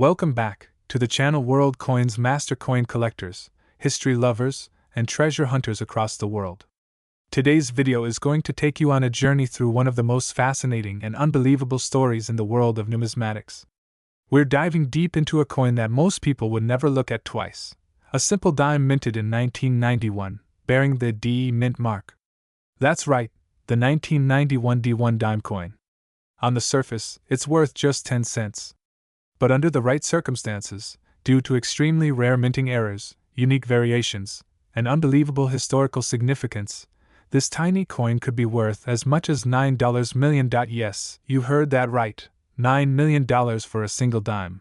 Welcome back to the channel World Coins Master Coin Collectors, History Lovers, and Treasure Hunters across the world. Today's video is going to take you on a journey through one of the most fascinating and unbelievable stories in the world of numismatics. We're diving deep into a coin that most people would never look at twice, a simple dime minted in 1991, bearing the D mint mark. That's right, the 1991 D1 dime coin. On the surface, it's worth just 10 cents. But under the right circumstances, due to extremely rare minting errors, unique variations, and unbelievable historical significance, this tiny coin could be worth as much as $9 million. Yes, you heard that right, $9 million for a single dime.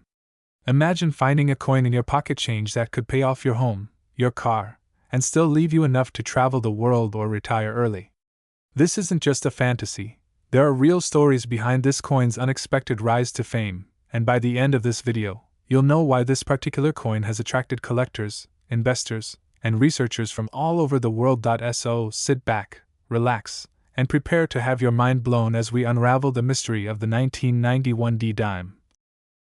Imagine finding a coin in your pocket change that could pay off your home, your car, and still leave you enough to travel the world or retire early. This isn't just a fantasy. There are real stories behind this coin's unexpected rise to fame, and by the end of this video, you'll know why this particular coin has attracted collectors, investors, and researchers from all over the world. So sit back, relax, and prepare to have your mind blown as we unravel the mystery of the 1991 D dime.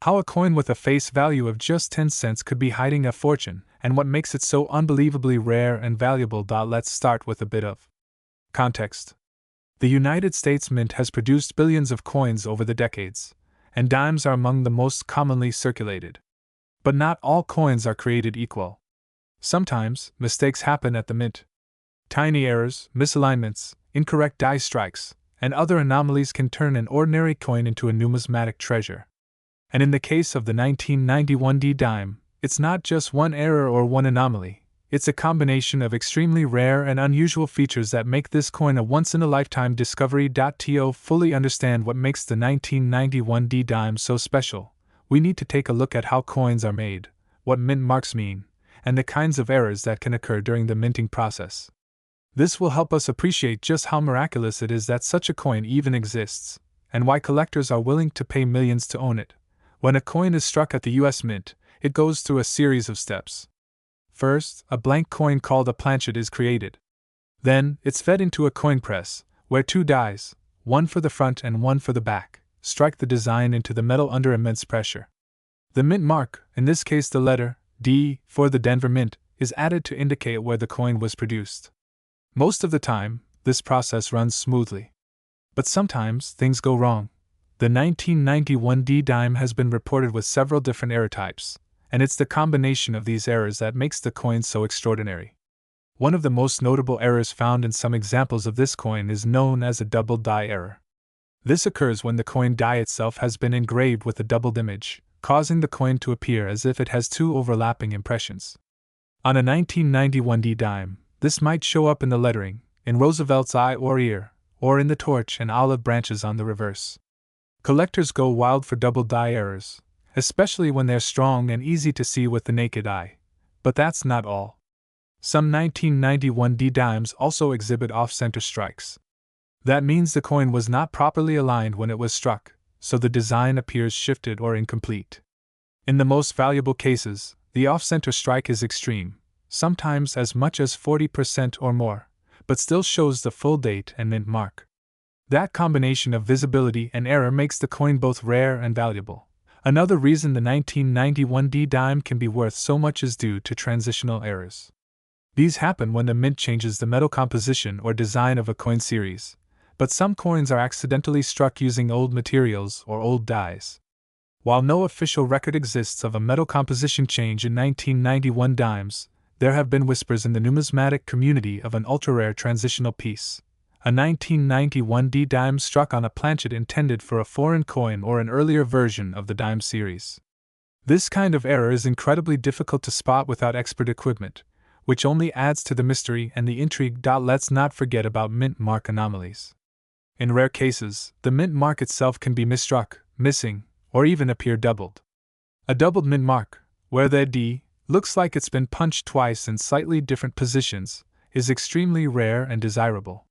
How a coin with a face value of just 10 cents could be hiding a fortune, and what makes it so unbelievably rare and valuable. Let's start with a bit of context. The United States Mint has produced billions of coins over the decades, and dimes are among the most commonly circulated. But not all coins are created equal. Sometimes, mistakes happen at the mint. Tiny errors, misalignments, incorrect die strikes, and other anomalies can turn an ordinary coin into a numismatic treasure. And in the case of the 1991 D dime, it's not just one error or one anomaly. It's a combination of extremely rare and unusual features that make this coin a once-in-a-lifetime discovery. To fully understand what makes the 1991 D dime so special, we need to take a look at how coins are made, what mint marks mean, and the kinds of errors that can occur during the minting process. This will help us appreciate just how miraculous it is that such a coin even exists, and why collectors are willing to pay millions to own it. When a coin is struck at the US Mint, it goes through a series of steps. First, a blank coin called a planchet is created. Then, it's fed into a coin press, where two dies, one for the front and one for the back, strike the design into the metal under immense pressure. The mint mark, in this case the letter D for the Denver Mint, is added to indicate where the coin was produced. Most of the time, this process runs smoothly. But sometimes, things go wrong. The 1991 D dime has been reported with several different error types, and it's the combination of these errors that makes the coin so extraordinary. One of the most notable errors found in some examples of this coin is known as a doubled die error. This occurs when the coin die itself has been engraved with a doubled image, causing the coin to appear as if it has two overlapping impressions. On a 1991 D dime, this might show up in the lettering, in Roosevelt's eye or ear, or in the torch and olive branches on the reverse. Collectors go wild for double die errors, especially when they're strong and easy to see with the naked eye. But that's not all. Some 1991 D dimes also exhibit off-center strikes. That means the coin was not properly aligned when it was struck, so the design appears shifted or incomplete. In the most valuable cases, the off-center strike is extreme, sometimes as much as 40% or more, but still shows the full date and mint mark. That combination of visibility and error makes the coin both rare and valuable. Another reason the 1991 D dime can be worth so much is due to transitional errors. These happen when the mint changes the metal composition or design of a coin series, but some coins are accidentally struck using old materials or old dies. While no official record exists of a metal composition change in 1991 dimes, there have been whispers in the numismatic community of an ultra-rare transitional piece. A 1991 D dime struck on a planchet intended for a foreign coin or an earlier version of the dime series. This kind of error is incredibly difficult to spot without expert equipment, which only adds to the mystery and the intrigue. Let's not forget about mint mark anomalies. In rare cases, the mint mark itself can be misstruck, missing, or even appear doubled. A doubled mint mark, where the D looks like it's been punched twice in slightly different positions, is extremely rare and desirable.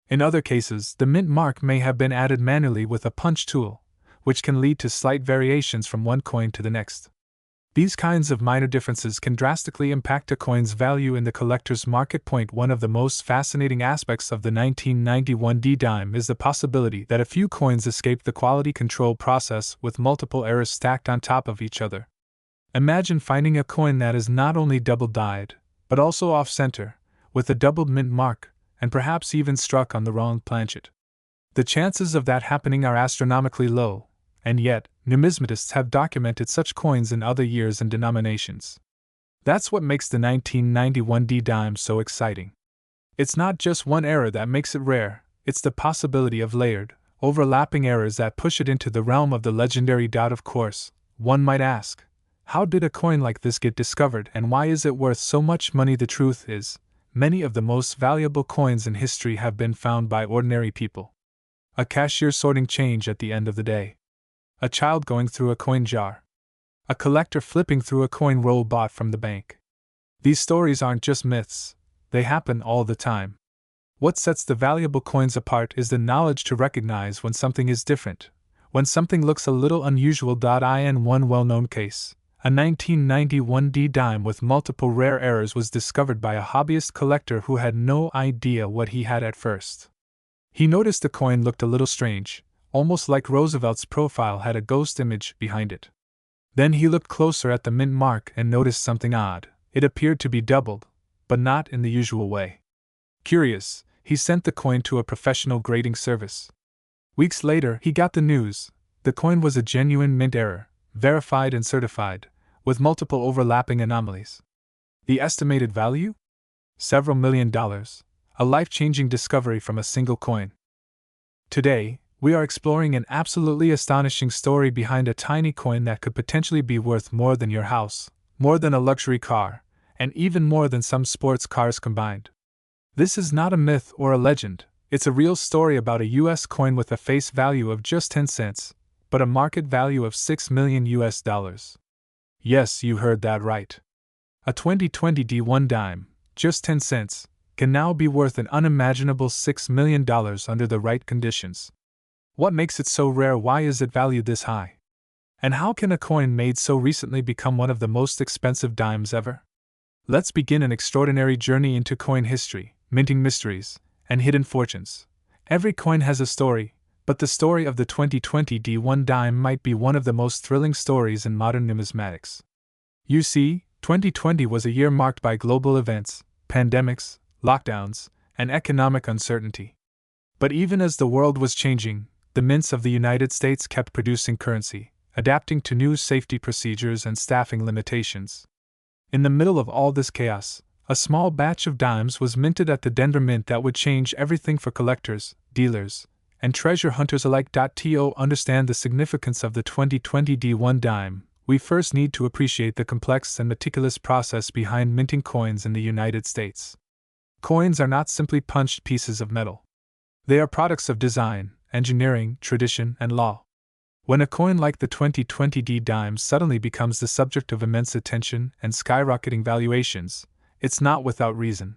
In other cases, the mint mark may have been added manually with a punch tool, which can lead to slight variations from one coin to the next. These kinds of minor differences can drastically impact a coin's value in the collector's market. One of the most fascinating aspects of the 1991 D dime is the possibility that a few coins escaped the quality control process with multiple errors stacked on top of each other. Imagine finding a coin that is not only double-dyed, but also off-center, with a doubled mint mark, and perhaps even struck on the wrong planchet. The chances of that happening are astronomically low, and yet, numismatists have documented such coins in other years and denominations. That's what makes the 1991 D dime so exciting. It's not just one error that makes it rare, it's the possibility of layered, overlapping errors that push it into the realm of the legendary. Of course, one might ask, how did a coin like this get discovered and why is it worth so much money? The truth is, many of the most valuable coins in history have been found by ordinary people. A cashier sorting change at the end of the day. A child going through a coin jar. A collector flipping through a coin roll bought from the bank. These stories aren't just myths, they happen all the time. What sets the valuable coins apart is the knowledge to recognize when something is different, when something looks a little unusual. In one well-known case, a 1991 D dime with multiple rare errors was discovered by a hobbyist collector who had no idea what he had at first. He noticed the coin looked a little strange, almost like Roosevelt's profile had a ghost image behind it. Then he looked closer at the mint mark and noticed something odd. It appeared to be doubled, but not in the usual way. Curious, he sent the coin to a professional grading service. Weeks later, he got the news. The coin was a genuine mint error, verified and certified, with multiple overlapping anomalies. The estimated value? Several $1 million, a life-changing discovery from a single coin. Today, we are exploring an absolutely astonishing story behind a tiny coin that could potentially be worth more than your house, more than a luxury car, and even more than some sports cars combined. This is not a myth or a legend, it's a real story about a US coin with a face value of just 10 cents, but a market value of $6 million. Yes, you heard that right. A 2020 D1 dime, just 10 cents, can now be worth an unimaginable $6 million under the right conditions. What makes it so rare? Why is it valued this high? And how can a coin made so recently become one of the most expensive dimes ever? Let's begin an extraordinary journey into coin history, minting mysteries, and hidden fortunes. Every coin has a story, but the story of the 2020 D1 dime might be one of the most thrilling stories in modern numismatics. You see, 2020 was a year marked by global events, pandemics, lockdowns, and economic uncertainty. But even as the world was changing, the mints of the United States kept producing currency, adapting to new safety procedures and staffing limitations. In the middle of all this chaos, a small batch of dimes was minted at the Denver Mint that would change everything for collectors, dealers, and treasure hunters alike. To understand the significance of the 2020 D1 dime, we first need to appreciate the complex and meticulous process behind minting coins in the United States. Coins are not simply punched pieces of metal. They are products of design, engineering, tradition, and law. When a coin like the 2020 D dime suddenly becomes the subject of immense attention and skyrocketing valuations, it's not without reason.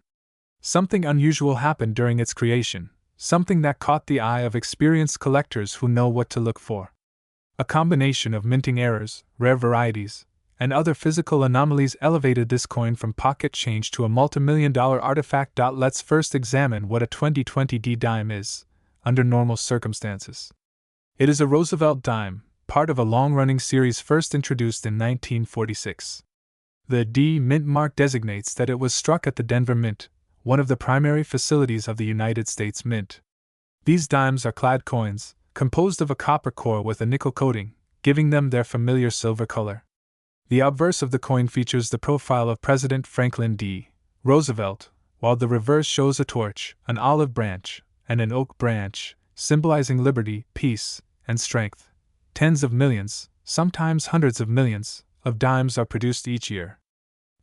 Something unusual happened during its creation, something that caught the eye of experienced collectors who know what to look for. A combination of minting errors, rare varieties, and other physical anomalies elevated this coin from pocket change to a multimillion-dollar artifact. Let's first examine what a 2020 D dime is, under normal circumstances. It is a Roosevelt dime, part of a long-running series first introduced in 1946. The D mint mark designates that it was struck at the Denver Mint, one of the primary facilities of the United States Mint. These dimes are clad coins, composed of a copper core with a nickel coating, giving them their familiar silver color. The obverse of the coin features the profile of President Franklin D. Roosevelt, while the reverse shows a torch, an olive branch, and an oak branch, symbolizing liberty, peace, and strength. Tens of millions, sometimes hundreds of millions, of dimes are produced each year.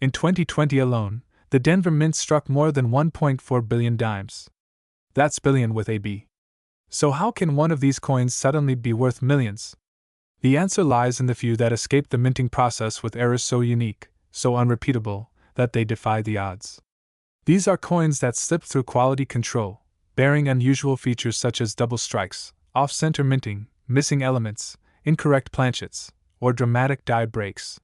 In 2020 alone, the Denver Mint struck more than 1.4 billion dimes. That's billion with a B. So how can one of these coins suddenly be worth millions? The answer lies in the few that escape the minting process with errors so unique, so unrepeatable, that they defy the odds. These are coins that slip through quality control, bearing unusual features such as double strikes, off-center minting, missing elements, incorrect planchets, or dramatic die breaks.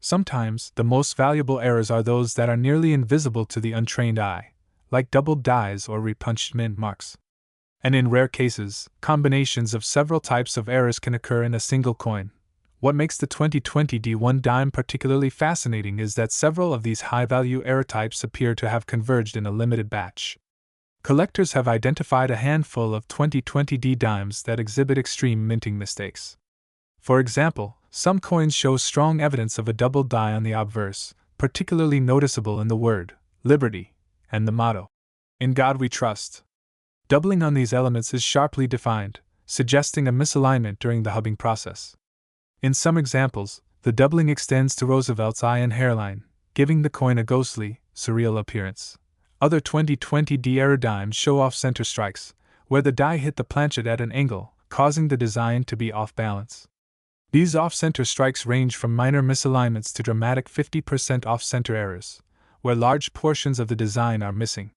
Sometimes, the most valuable errors are those that are nearly invisible to the untrained eye, like doubled dies or repunched mint marks. And in rare cases, combinations of several types of errors can occur in a single coin. What makes the 2020 D1 dime particularly fascinating is that several of these high-value error types appear to have converged in a limited batch. Collectors have identified a handful of 2020 D dimes that exhibit extreme minting mistakes. For example, some coins show strong evidence of a double die on the obverse, particularly noticeable in the word liberty and the motto, "In God We Trust." Doubling on these elements is sharply defined, suggesting a misalignment during the hubbing process. In some examples, the doubling extends to Roosevelt's eye and hairline, giving the coin a ghostly, surreal appearance. Other 2020 D error dimes show off-center strikes, where the die hit the planchet at an angle, causing the design to be off balance. These off-center strikes range from minor misalignments to dramatic 50% off-center errors, where large portions of the design are missing.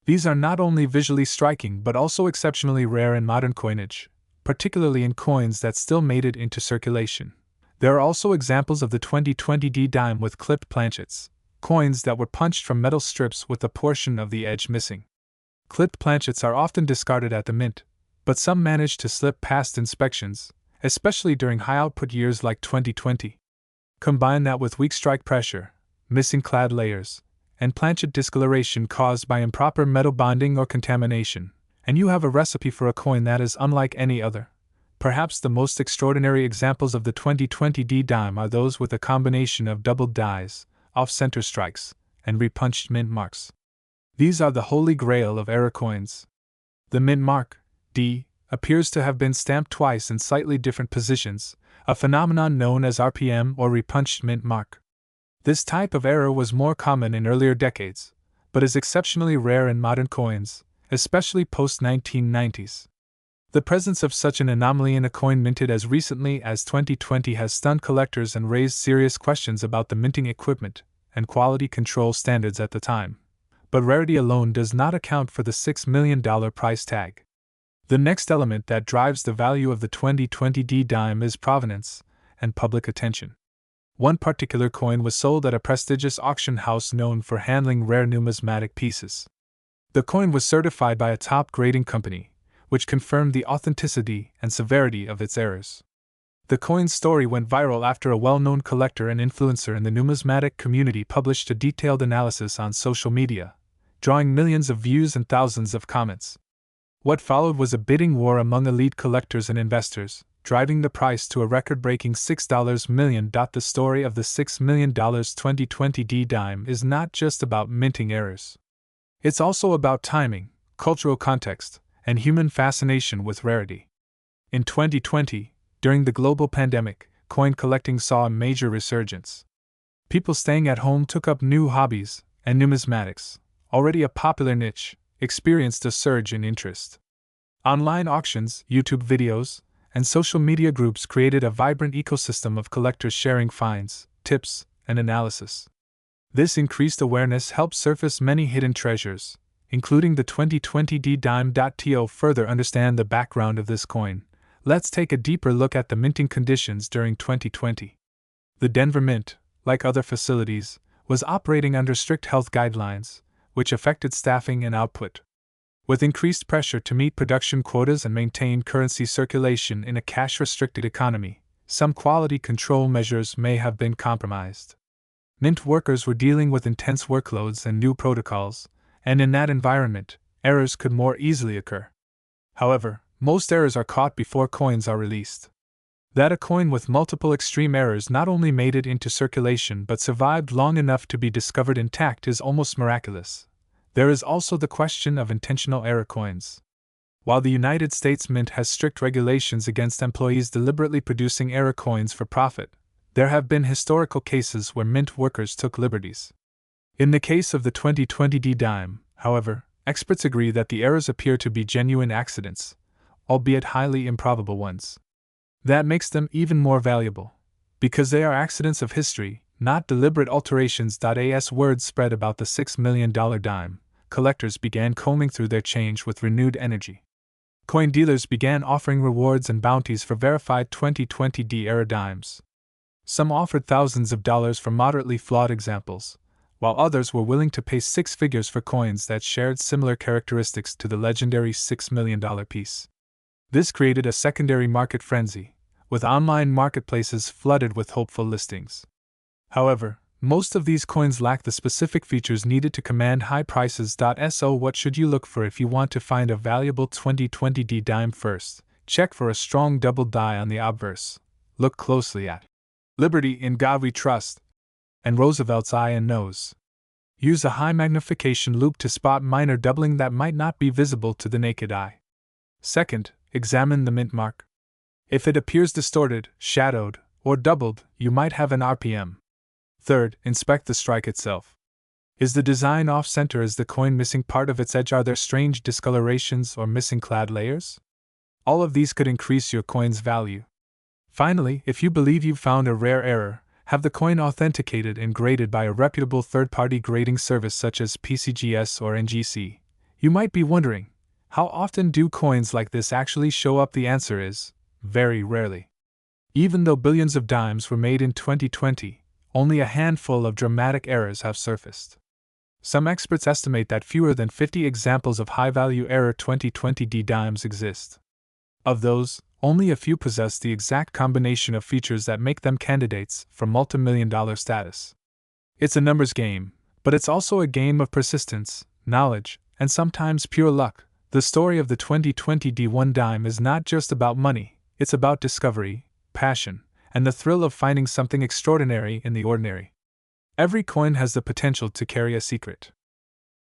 These are not only visually striking but also exceptionally rare in modern coinage, particularly in coins that still made it into circulation. There are also examples of the 2020 D dime with clipped planchets, coins that were punched from metal strips with a portion of the edge missing. Clipped planchets are often discarded at the mint, but some manage to slip past inspections, especially during high-output years like 2020. Combine that with weak strike pressure, missing clad layers, and planchet discoloration caused by improper metal bonding or contamination, and you have a recipe for a coin that is unlike any other. Perhaps the most extraordinary examples of the 2020 D dime are those with a combination of doubled dies, off-center strikes, and repunched mint marks. These are the holy grail of error coins. The mint mark, D, appears to have been stamped twice in slightly different positions, a phenomenon known as RPM or repunched mint mark. This type of error was more common in earlier decades, but is exceptionally rare in modern coins, especially post-1990s. The presence of such an anomaly in a coin minted as recently as 2020 has stunned collectors and raised serious questions about the minting equipment and quality control standards at the time. But rarity alone does not account for the $6 million price tag. The next element that drives the value of the 2020 D dime is provenance and public attention. One particular coin was sold at a prestigious auction house known for handling rare numismatic pieces. The coin was certified by a top grading company, which confirmed the authenticity and severity of its errors. The coin's story went viral after a well-known collector and influencer in the numismatic community published a detailed analysis on social media, drawing millions of views and thousands of comments. What followed was a bidding war among elite collectors and investors, driving the price to a record-breaking $6 million. The story of the $6 million 2020 D dime is not just about minting errors. It's also about timing, cultural context, and human fascination with rarity. In 2020, during the global pandemic, coin collecting saw a major resurgence. People staying at home took up new hobbies, and numismatics, already a popular niche, experienced a surge in interest. Online auctions, YouTube videos, and social media groups created a vibrant ecosystem of collectors sharing finds, tips, and analysis. This increased awareness helped surface many hidden treasures, including the 2020 D dime. To further understand the background of this coin, let's take a deeper look at the minting conditions during 2020. The Denver Mint, like other facilities, was operating under strict health guidelines, which affected staffing and output. With increased pressure to meet production quotas and maintain currency circulation in a cash-restricted economy, some quality control measures may have been compromised. Mint workers were dealing with intense workloads and new protocols, and in that environment, errors could more easily occur. However, most errors are caught before coins are released. That a coin with multiple extreme errors not only made it into circulation but survived long enough to be discovered intact is almost miraculous. There is also the question of intentional error coins. While the United States Mint has strict regulations against employees deliberately producing error coins for profit, there have been historical cases where mint workers took liberties. In the case of the 2020 D dime, however, experts agree that the errors appear to be genuine accidents, albeit highly improbable ones. That makes them even more valuable. Because they are accidents of history, not deliberate alterations. As word spread about the $6 million dime, collectors began combing through their change with renewed energy. Coin dealers began offering rewards and bounties for verified 2020 D error dimes. Some offered thousands of dollars for moderately flawed examples, while others were willing to pay six figures for coins that shared similar characteristics to the legendary $6 million piece. This created a secondary market frenzy, with online marketplaces flooded with hopeful listings. However, most of these coins lack the specific features needed to command high prices. So, what should you look for if you want to find a valuable 2020 dime? First, check for a strong double die on the obverse. Look closely at Liberty, In God We Trust, and Roosevelt's eye and nose. Use a high magnification loupe to spot minor doubling that might not be visible to the naked eye. Second, examine the mint mark. If it appears distorted, shadowed, or doubled, you might have an RPM. Third, inspect the strike itself. Is the design off-center? Is the coin missing part of its edge? Are there strange discolorations or missing clad layers? All of these could increase your coin's value. Finally, if you believe you've found a rare error, have the coin authenticated and graded by a reputable third-party grading service such as PCGS or NGC. You might be wondering, how often do coins like this actually show up? The answer is, very rarely. Even though billions of dimes were made in 2020, only a handful of dramatic errors have surfaced. Some experts estimate that fewer than 50 examples of high-value error 2020 dimes exist. Of those, only a few possess the exact combination of features that make them candidates for multi-million-dollar status. It's a numbers game, but it's also a game of persistence, knowledge, and sometimes pure luck. The story of the 2020 D1 dime is not just about money, it's about discovery, passion, and the thrill of finding something extraordinary in the ordinary. Every coin has the potential to carry a secret.